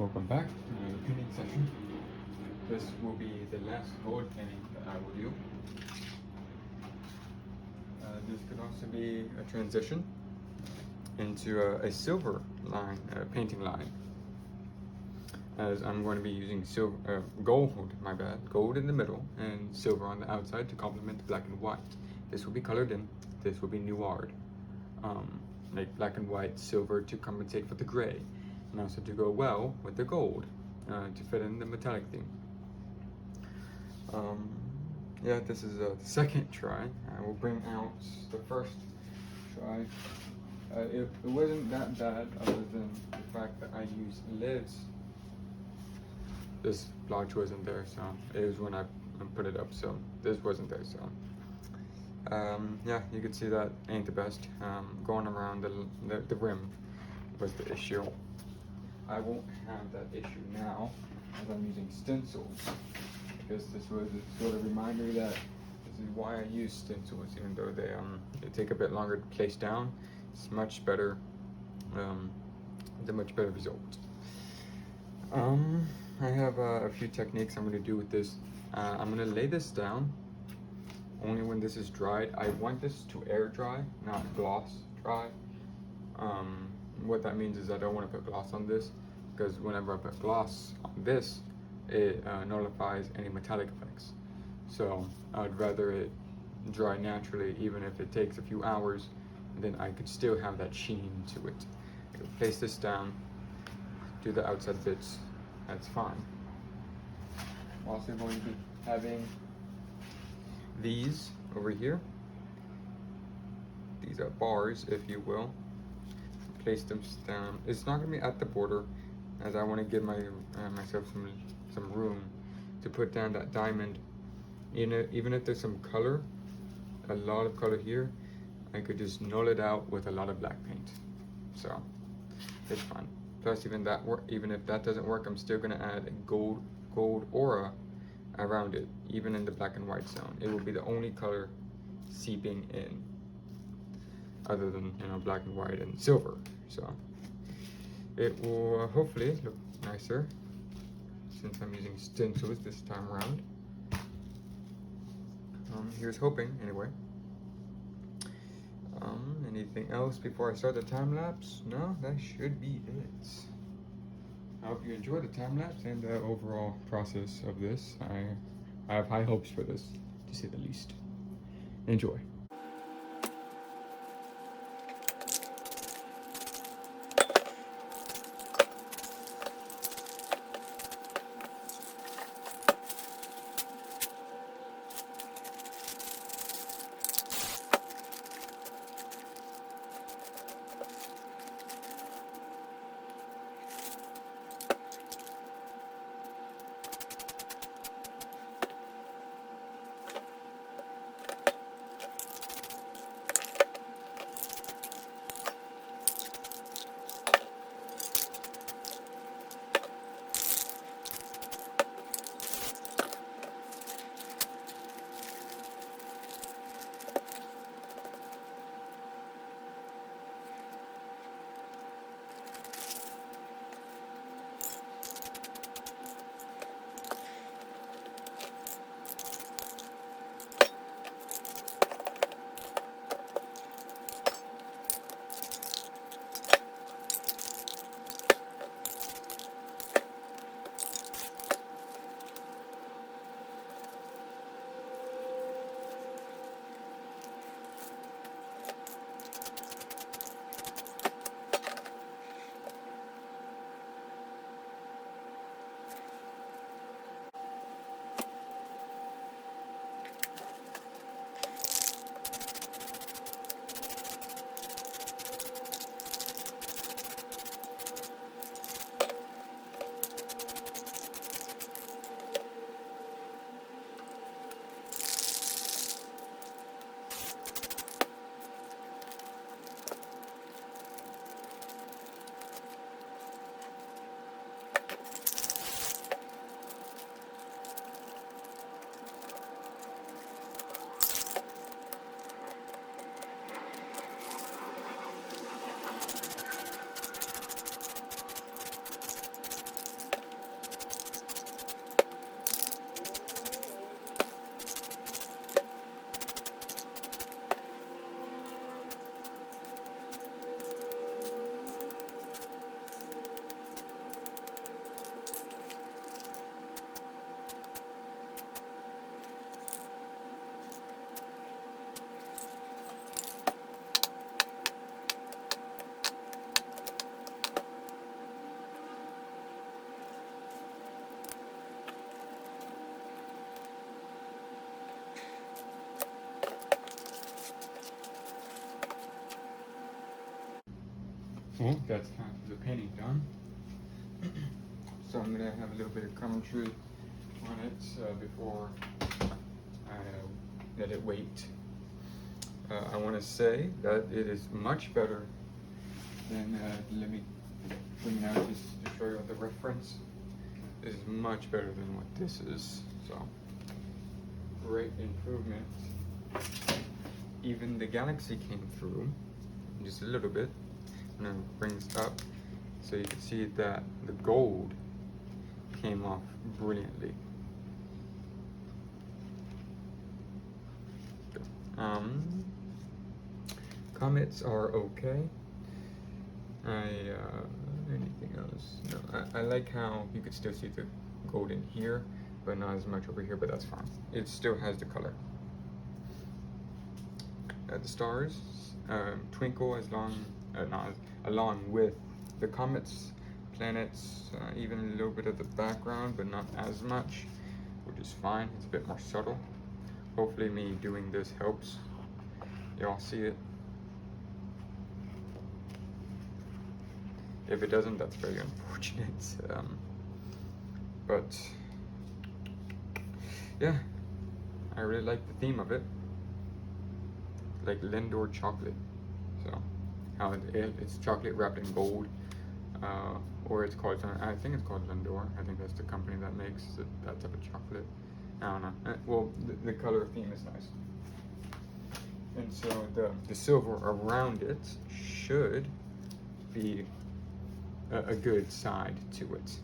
Welcome back to the painting session. This will be the last gold painting that I will do. This could also be a transition into a silver line, painting line, as I'm going to be using gold in the middle and silver on the outside to complement the black and white. This will be colored in, this will be noired, like black and white, silver to compensate for the gray, and also to go well with the gold, to fit in the metallic theme. Yeah, this is the second try. I will bring out the first try. It wasn't that bad, other than the fact that I used lids. This blotch wasn't there, so it was when I put it up, so this wasn't there, so yeah, you can see that ain't the best. Going around the rim was the issue. I won't have that issue now, as I'm using stencils, because this was a sort of reminder that this is why I use stencils, even though they take a bit longer to place down. It's much better, the much better result. I have a few techniques I'm going to do with this. I'm going to lay this down only when this is dried. I want this to air dry, not gloss dry. What that means is I don't want to put gloss on this, because whenever I put gloss on this, it nullifies any metallic effects. So I'd rather it dry naturally, even if it takes a few hours, then I could still have that sheen to it. I could place this down, do the outside bits, that's fine. I'm also going to be having these over here. These are bars, if you will. Place them down. It's not going to be at the border, as I want to give myself some room to put down that diamond. Even if there's some color, a lot of color here, I could just null it out with a lot of black paint. So it's fine. Plus, even if that doesn't work, I'm still going to add a gold aura around it, even in the black and white zone. It will be the only color seeping in, other than black and white and silver. So it will hopefully look nicer, since I'm using stencils this time around. Here's hoping, anyway. Anything else before I start the time lapse? No, that should be it. I hope you enjoy the time lapse and the overall process of this. I have high hopes for this, to say the least. Enjoy. Well, that's kind of the painting done. So I'm gonna have a little bit of commentary on it before I let it wait. I want to say that it is much better than, let me bring it out just to show you the reference. It is much better than what this is, so great improvement. Even the Galaxy came through just a little bit, and then brings up so you can see that the gold came off brilliantly. Comments are okay. Anything else? No, I like how you could still see the gold in here, but not as much over here, but that's fine. It still has the color. The stars twinkle along with the comets, planets, even a little bit of the background, but not as much, which is fine. It's a bit more subtle. Hopefully me doing this helps. Y'all see it? If it doesn't, that's very unfortunate. But yeah, I really like the theme of it. Like Lindor chocolate. So how it's chocolate wrapped in gold, or it's called, I think it's called Lindor. I think that's the company that makes that type of chocolate. I don't know. Well, the color theme is nice. And so the silver around it should be a good side to it.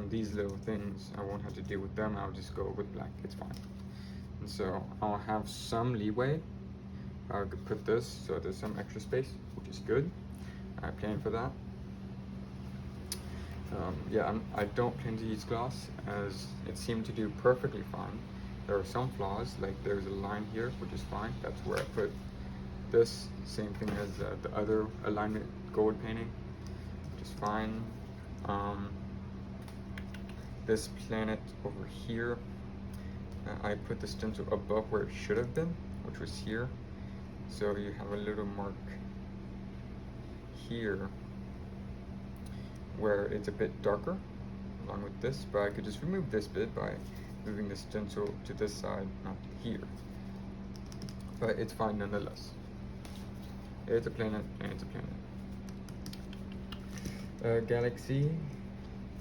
These little things, I won't have to deal with them. I'll just go with black. It's fine. And so I'll have some leeway. I could put this so there's some extra space, which is good. I plan for that. Yeah, I don't plan to use gloss, as it seemed to do perfectly fine. There are some flaws, like there's a line here, which is fine. That's where I put this. Same thing as the other alignment gold painting, which is fine. This planet over here, I put the stencil above where it should have been, which was here. So you have a little mark here where it's a bit darker along with this, but I could just remove this bit by moving the stencil to this side, not here. But it's fine nonetheless. It's a planet, and it's a planet. Galaxy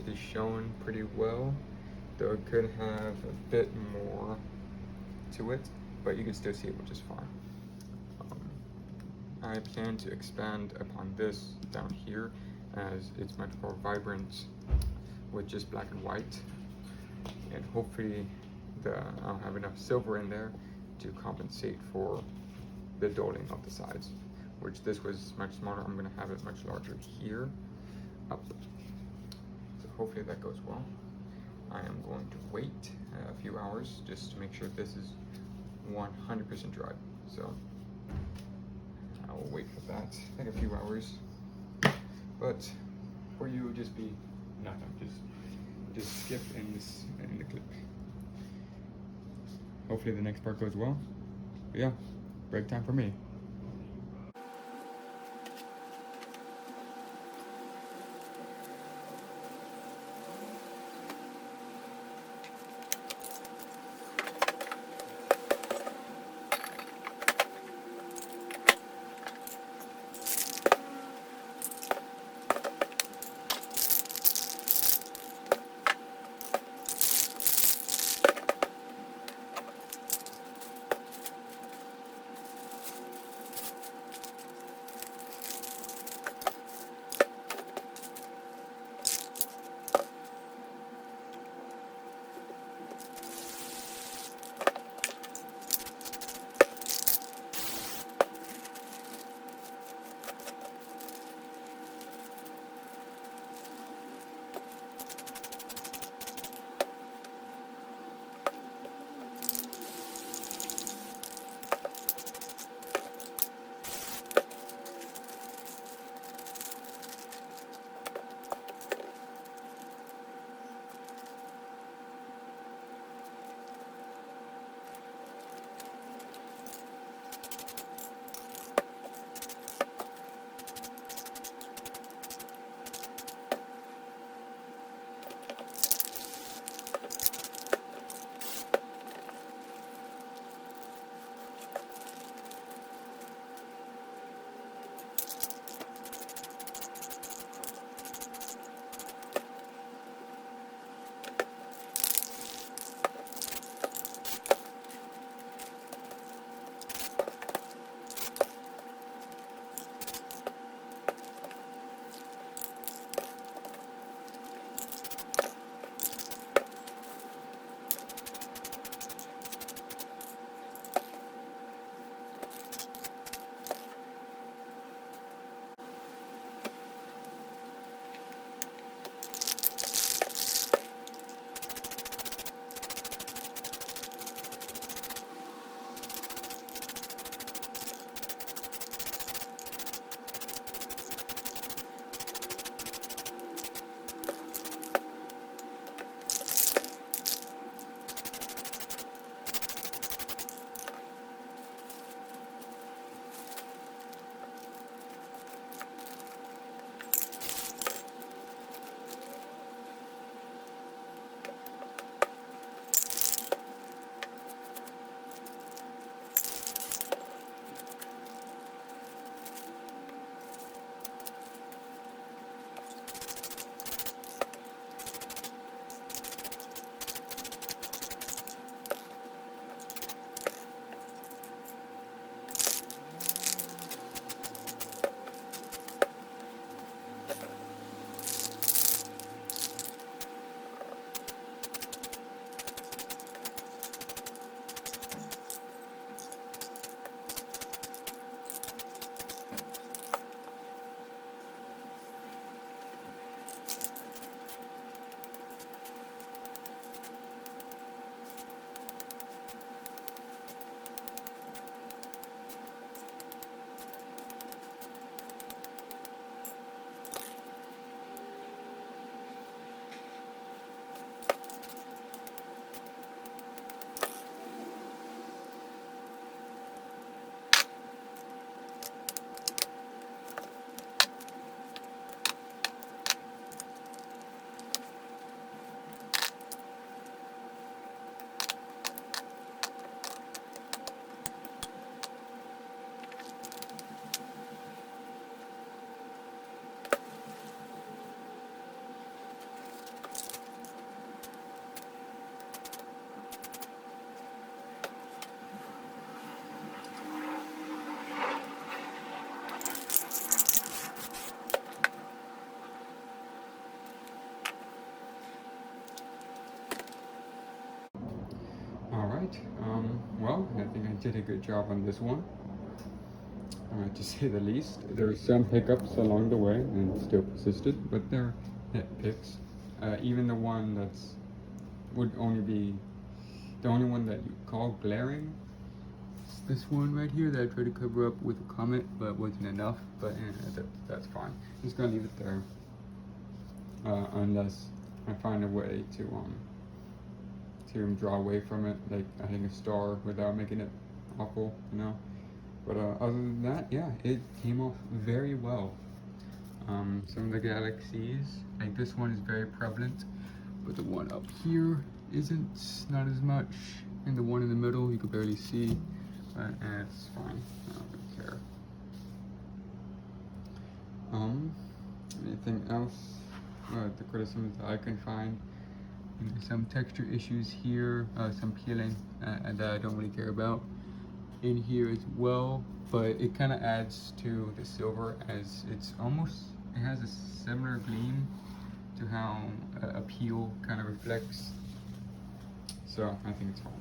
is shown pretty well, though it could have a bit more to it, but you can still see it, which is fine. I plan to expand upon this down here, as it's much more vibrant with just black and white, and hopefully I'll have enough silver in there to compensate for the dulling of the sides, which this was much smaller. I'm going to have it much larger here up. So hopefully that goes well. I am going to wait a few hours just to make sure this is 100% dry. So I will wait for that, like a few hours. But for you, it would just be nothing. Just skip in the clip. Hopefully the next part goes well. But yeah, break time for me. Well, I think I did a good job on this one, to say the least. There were some hiccups along the way and still persisted, but they're nitpicks. Even the one that's would only be the only one that you call glaring. This one right here that I tried to cover up with a comment, but wasn't enough. But that's fine. I'm just gonna leave it there, unless I find a way to draw away from it, like adding a star without making it awful, you know. But other than that, yeah, it came off very well. Some of the galaxies, like this one is very prevalent, but the one up here isn't, not as much, and the one in the middle you could barely see, but it's fine. I don't really care. Anything else? The criticisms that I can find. Some texture issues here, some peeling that I don't really care about in here as well, but it kind of adds to the silver, as it has a similar gleam to how a peel kind of reflects. So I think it's fine.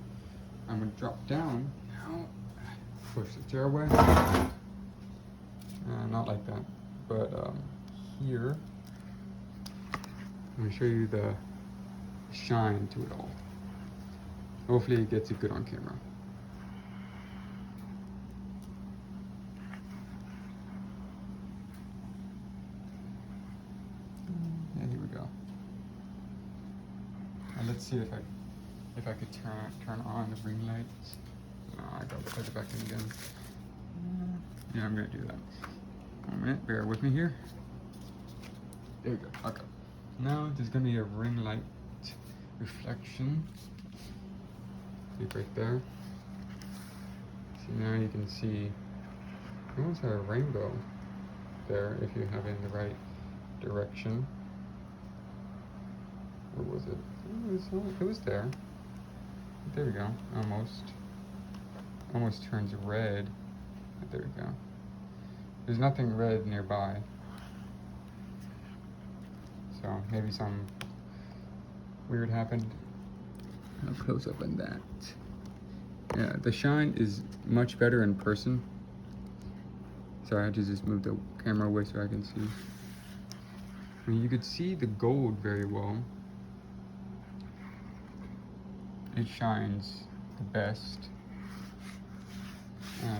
I'm gonna drop down now, push the chair away. Not like that, but here I'm gonna show you the shine to it all. Hopefully it gets it good on camera. Yeah, here we go. Now let's see if I could turn on the ring lights. No, I gotta plug it back in again. Yeah, I'm gonna do that. 1 minute, bear with me here. There we go. Okay. Now there's gonna be a ring light reflection. See right there. So now you can see almost a rainbow there if you have it in the right direction. Where was it? It was there. There we go. Almost turns red. There we go. There's nothing red nearby, so maybe some weird happened. I'll close up on that. Yeah, the shine is much better in person. Sorry, I had to just move the camera away so I can see. I mean, you could see the gold very well. It shines the best.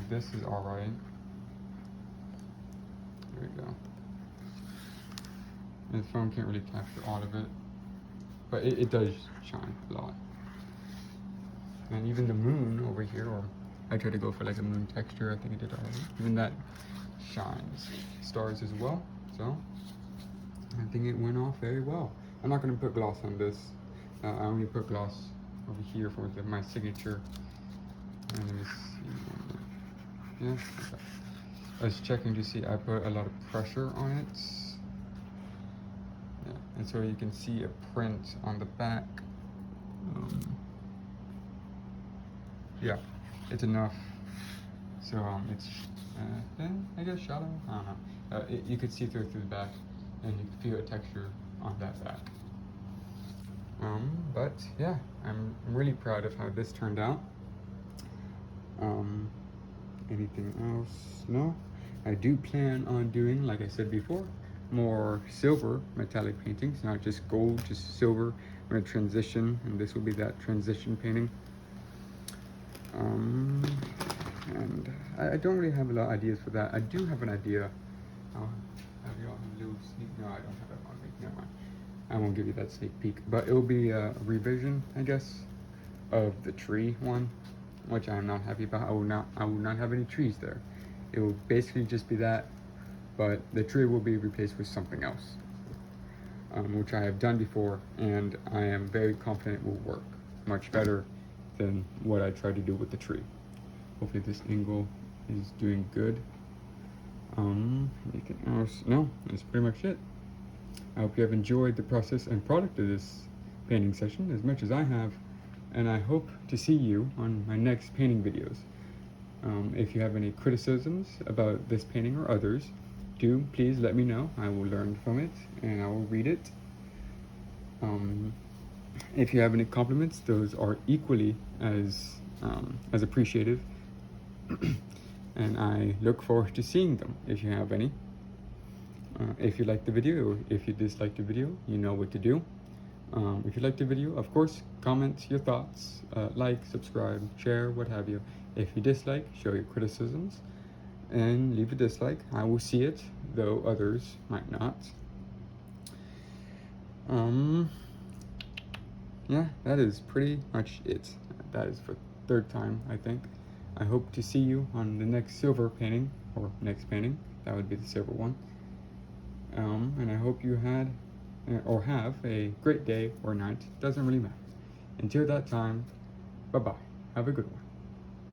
This is alright. There we go. And the phone can't really capture all of it, but it does shine a lot. And even the moon over here, or I tried to go for like a moon texture, I think it did already. Even that shines. Stars as well, so I think it went off very well. I'm not going to put gloss on this. I only put gloss over here for my signature. And let me see. Yeah, okay. I was checking to see I put a lot of pressure on it. Yeah, and so you can see a print on the back. Yeah, it's enough. So it's I guess shallow. I don't know. You could see through the back, and you can feel a texture on that back. But yeah, I'm really proud of how this turned out. Anything else? No. I do plan on doing, like I said before, more silver metallic paintings, not just gold, just silver. I'm going to transition, and this will be that transition painting. And I don't really have a lot of ideas for that. I do have an idea. Have you all a little sneak? No, I don't have that on me. Never mind. I won't give you that sneak peek, but it will be a revision, I guess, of the tree one, which I am not happy about. I will not have any trees there. It will basically just be that, but the tree will be replaced with something else, which I have done before, and I am very confident will work much better than what I tried to do with the tree. Hopefully this angle is doing good. Anything else? No, that's pretty much it. I hope you have enjoyed the process and product of this painting session as much as I have, and I hope to see you on my next painting videos. If you have any criticisms about this painting or others, do please let me know. I will learn from it and I will read it. If you have any compliments, those are equally as appreciative. And I look forward to seeing them if you have any. If you like the video or if you dislike the video, you know what to do. If you like the video, of course, comment your thoughts, like, subscribe, share, what have you. If you dislike, show your criticisms, and leave a dislike. I will see it, though others might not. Yeah, that is pretty much it. That is for the third time, I think. I hope to see you on the next silver painting, or next painting. That would be the silver one. And I hope you had or have a great day or night. Doesn't really matter. Until that time, bye-bye. Have a good one.